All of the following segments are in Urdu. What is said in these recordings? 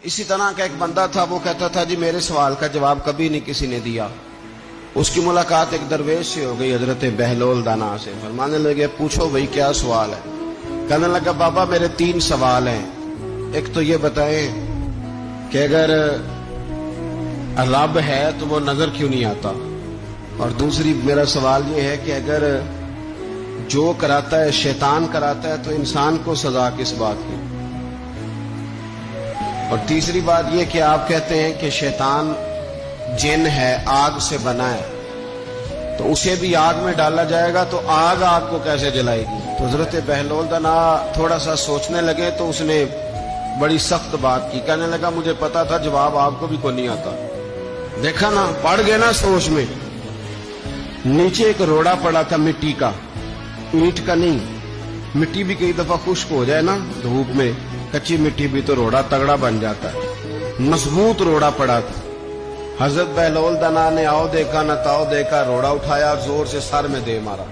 اسی طرح کا ایک بندہ تھا، وہ کہتا تھا جی میرے سوال کا جواب کبھی نہیں کسی نے دیا۔ اس کی ملاقات ایک درویش سے ہو گئی، حضرت بہلول دانا سے۔ فرمانے لگے پوچھو بھئی کیا سوال ہے؟ کہنے لگا بابا میرے 3 سوال ہیں۔ ایک تو یہ بتائیں کہ اگر رب ہے تو وہ نظر کیوں نہیں آتا، اور دوسری میرا سوال یہ ہے کہ اگر جو کراتا ہے شیطان کراتا ہے تو انسان کو سزا کس بات کی، اور تیسری بات یہ کہ آپ کہتے ہیں کہ شیطان جن ہے، آگ سے بنا ہے، تو اسے بھی آگ میں ڈالا جائے گا تو آگ کو کیسے جلائے گی؟ تو حضرت بہلول دانا تھوڑا سا سوچنے لگے تو اس نے بڑی سخت بات کی، کہنے لگا مجھے پتا تھا جواب آپ کو بھی کوئی نہیں آتا۔ دیکھا نا، پڑ گئے نا سوچ میں۔ نیچے ایک روڑا پڑا تھا مٹی کا، اینٹ کا نہیں۔ مٹی بھی کئی دفعہ خشک ہو جائے نا دھوپ میں، کچی مٹی بھی تو روڑا تگڑا بن جاتا ہے۔ مضبوط روڑا پڑا تھا۔ حضرت بہلول دانا نے آؤ دیکھا نہ تاؤ دیکھا، روڑا اٹھایا، زور سے سر میں دے مارا۔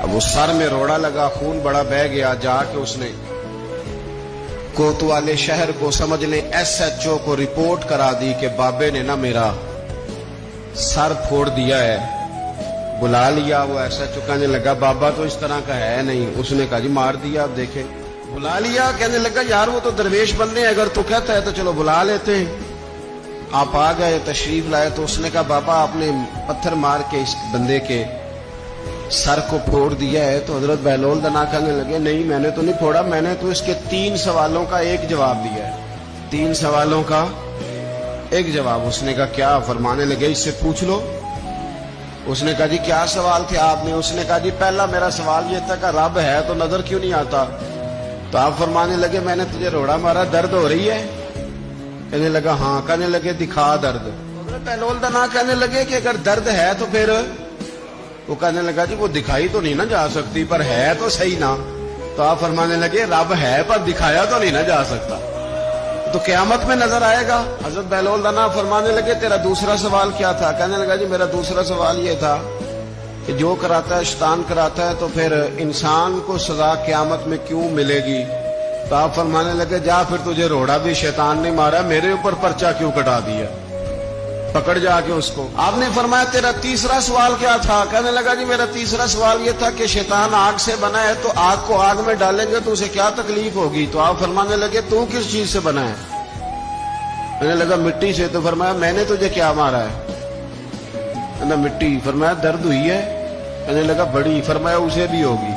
اب اس سر میں روڑا لگا، خون بڑا بہہ گیا۔ جا کے اس نے کوتوالے شہر کو، سمجھ لیں SHO کو رپورٹ کرا دی کہ بابے نے نا میرا سر پھوڑ دیا ہے۔ بلا لیا، وہ SHO کہنے لگا بابا تو اس طرح کا ہے نہیں۔ اس نے کہا جی مار دیا، اب دیکھیں۔ بلا لیا، کہنے لگا یار وہ تو درویش بندے ہیں، اگر تو کہتا ہے تو چلو بلا لیتے ہیں۔ آپ آ گئے، تشریف لائے، تو اس نے کہا بابا آپ نے پتھر مار کے اس بندے کے سر کو پھوڑ دیا ہے۔ تو حضرت بہلول دانا کہنے لگے نہیں میں نے تو نہیں پھوڑا، میں نے تو اس کے 3 سوالوں کا ایک جواب دیا ہے۔ 3 سوالوں کا ایک جواب۔ اس نے کہا کیا؟ فرمانے لگے اس سے پوچھ لو۔ اس نے کہا جی کیا سوال تھے آپ نے؟ اس نے کہا جی پہلا میرا سوال یہ تھا کہ رب ہے تو نظر کیوں نہیں آتا؟ تو آپ فرمانے لگے میں نے تجھے روڑا مارا، درد ہو رہی ہے؟ کہنے لگا ہاں۔ کہنے لگے دکھا درد۔ بہلول دانا کہنے لگے کہ اگر درد ہے تو پھر، وہ کہنے لگا جی وہ دکھائی تو نہیں نہ جا سکتی، پر ہے تو صحیح نا۔ تو آپ فرمانے لگے رب ہے پر دکھایا تو نہیں نہ جا سکتا، تو قیامت میں نظر آئے گا۔ حضرت بہلول دانا فرمانے لگے تیرا دوسرا سوال کیا تھا؟ کہنے لگا جی میرا دوسرا سوال یہ تھا کہ جو کراتا ہے شیطان کراتا ہے تو پھر انسان کو سزا قیامت میں کیوں ملے گی؟ تو آپ فرمانے لگے جا پھر تجھے روڑا بھی شیطان نے مارا، میرے اوپر پرچہ کیوں کٹا دیا؟ پکڑ جا کے اس کو۔ آپ نے فرمایا تیرا تیسرا سوال کیا تھا؟ کہنے لگا جی میرا تیسرا سوال یہ تھا کہ شیطان آگ سے بنا ہے تو آگ کو آگ میں ڈالیں گے تو اسے کیا تکلیف ہوگی؟ تو آپ فرمانے لگے تو کس چیز سے بنا ہے؟ کہنے لگا مٹی سے۔ تو فرمایا میں نے تجھے کیا مارا ہے؟ کہنا مٹی۔ فرمایا درد ہوئی ہے؟ کہنے لگا بڑی۔ فرمایا اسے بھی ہوگی۔